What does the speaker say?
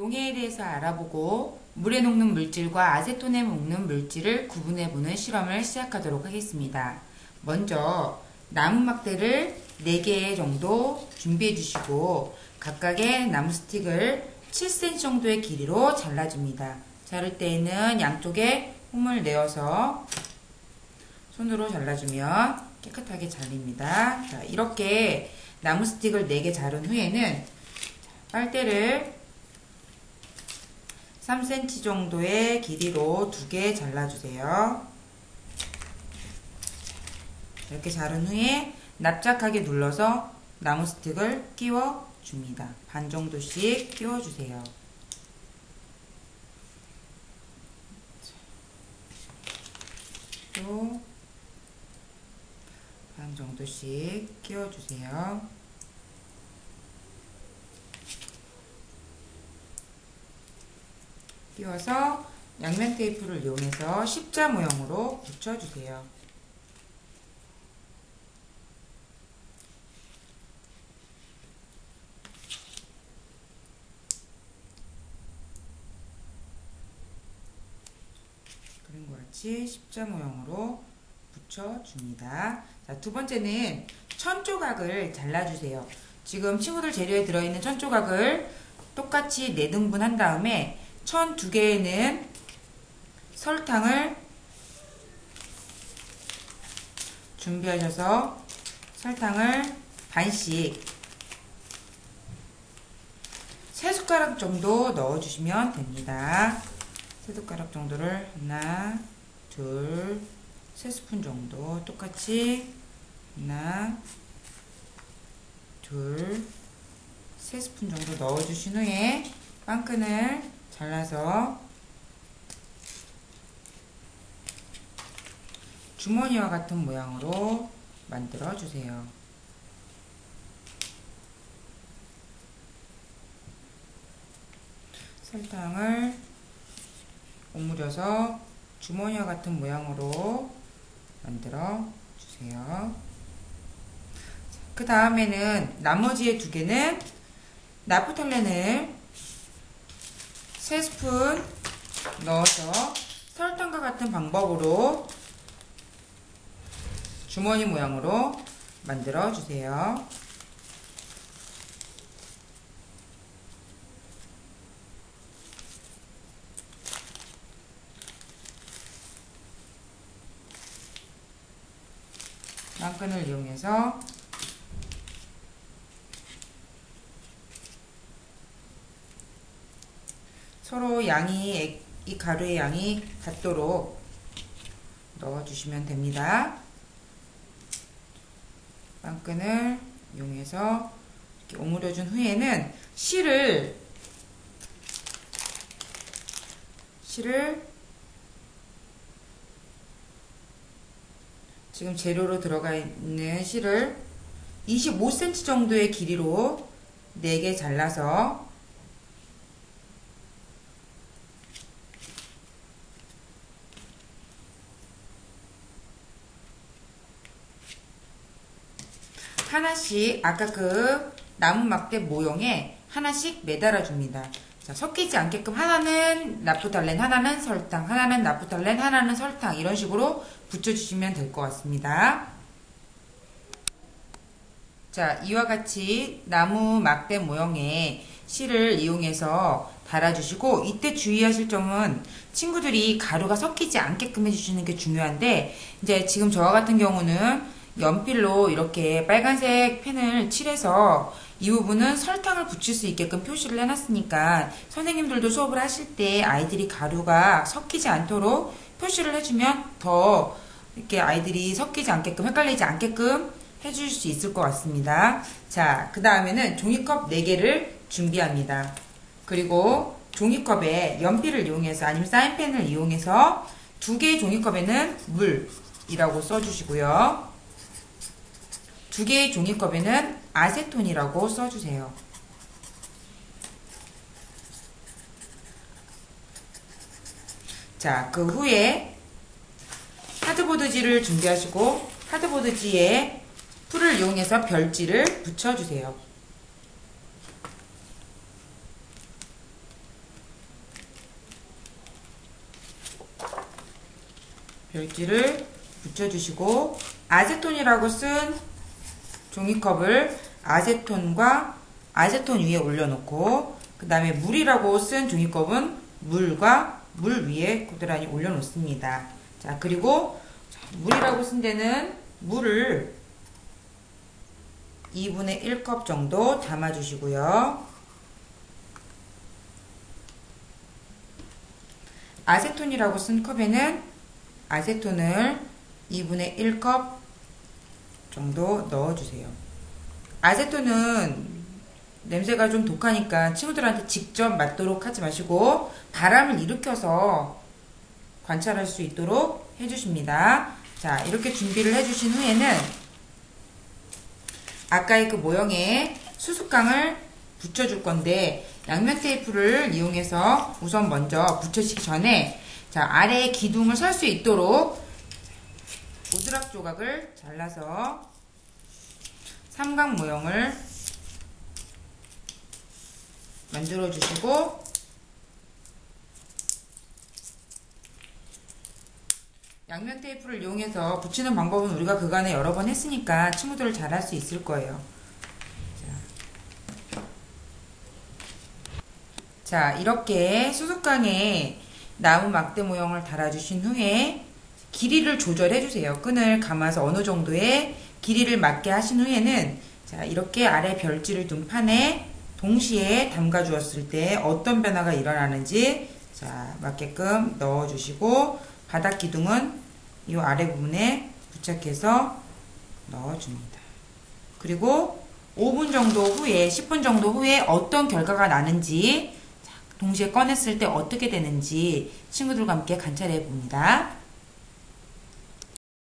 용해에 대해서 알아보고 물에 녹는 물질과 아세톤에 녹는 물질을 구분해보는 실험을 시작하도록 하겠습니다. 먼저 나무 막대를 4개 정도 준비해 주시고 각각의 나무 스틱을 7cm 정도의 길이로 잘라줍니다. 자를 때에는 양쪽에 홈을 내어서 손으로 잘라주면 깨끗하게 잘립니다. 자, 이렇게 나무 스틱을 4개 자른 후에는 빨대를 3cm 정도의 길이로 2개 잘라주세요. 이렇게 자른 후에 납작하게 눌러서 나무 스틱을 끼워줍니다. 반 정도씩 끼워주세요. 또 반 정도씩 끼워주세요. 끼워서 양면 테이프를 이용해서 십자 모형으로 붙여주세요. 그린 것 같이 십자 모형으로 붙여줍니다. 자, 두 번째는 천 조각을 잘라주세요. 지금 친구들 재료에 들어있는 천 조각을 똑같이 4등분 한 다음에 천 2개에는 설탕을 준비하셔서 설탕을 반씩 3숟가락 정도 넣어주시면 됩니다. 3숟가락 정도를 하나, 둘, 3스푼 정도 똑같이 하나, 둘, 3스푼 정도 넣어주신 후에 빵끈을 잘라서 주머니와 같은 모양으로 만들어 주세요. 설탕을 오므려서 주머니와 같은 모양으로 만들어 주세요. 그 다음에는 나머지의 2개는 나프탈렌을 3스푼 넣어서 설탕과 같은 방법으로 주머니 모양으로 만들어 주세요. 빵끈을 이용해서 서로 양이, 이 가루의 양이 같도록 넣어주시면 됩니다. 빵끈을 이용해서 이렇게 오므려준 후에는 실을 지금 재료로 들어가 있는 실을 25cm 정도의 길이로 4개 잘라서 하나씩 아까 그 나무 막대 모형에 하나씩 매달아 줍니다. 자, 섞이지 않게끔 하나는 나프탈렌, 하나는 설탕, 하나는 나프탈렌, 하나는 설탕 이런 식으로 붙여주시면 될 것 같습니다. 자, 이와 같이 나무 막대 모형에 실을 이용해서 달아주시고 이때 주의하실 점은 친구들이 가루가 섞이지 않게끔 해주시는 게 중요한데 이제 지금 저와 같은 경우는 연필로 이렇게 빨간색 펜을 칠해서 이 부분은 설탕을 붙일 수 있게끔 표시를 해놨으니까 선생님들도 수업을 하실 때 아이들이 가루가 섞이지 않도록 표시를 해주면 더 이렇게 아이들이 섞이지 않게끔 헷갈리지 않게끔 해줄 수 있을 것 같습니다. 자, 그 다음에는 종이컵 4개를 준비합니다. 그리고 종이컵에 연필을 이용해서 아니면 사인펜을 이용해서 2개의 종이컵에는 물이라고 써주시고요. 2개의 종이컵에는 아세톤이라고 써주세요. 자, 그 후에 하드보드지를 준비하시고 하드보드지에 풀을 이용해서 별지를 붙여주세요. 별지를 붙여주시고 아세톤이라고 쓴 종이컵을 아세톤과 아세톤 위에 올려놓고 그 다음에 물이라고 쓴 종이컵은 물과 물 위에 고스란히 올려놓습니다. 자, 그리고 물이라고 쓴 데는 물을 2분의 1컵 정도 담아주시고요. 아세톤이라고 쓴 컵에는 아세톤을 2분의 1컵 정도 넣어주세요. 아세톤은 냄새가 좀 독하니까 친구들한테 직접 맡도록 하지 마시고 바람을 일으켜서 관찰할 수 있도록 해주십니다. 자, 이렇게 준비를 해주신 후에는 아까의 그 모형에 수수깡을 붙여줄 건데 양면 테이프를 이용해서 우선 먼저 붙여주기 전에 자, 아래에 기둥을 설 수 있도록 오드락 조각을 잘라서 삼각 모형을 만들어 주시고 양면 테이프를 이용해서 붙이는 방법은 우리가 그간에 여러 번 했으니까 친구들 잘 할 수 있을 거예요. 자, 이렇게 수수깡에 나무 막대 모형을 달아주신 후에 길이를 조절해 주세요. 끈을 감아서 어느 정도의 길이를 맞게 하신 후에는 자, 이렇게 아래 별지를 둔 판에 동시에 담가 주었을 때 어떤 변화가 일어나는지 자, 맞게끔 넣어 주시고 바닥 기둥은 이 아래 부분에 부착해서 넣어 줍니다. 그리고 5분 정도 후에 10분 정도 후에 어떤 결과가 나는지 동시에 꺼냈을 때 어떻게 되는지 친구들과 함께 관찰해 봅니다.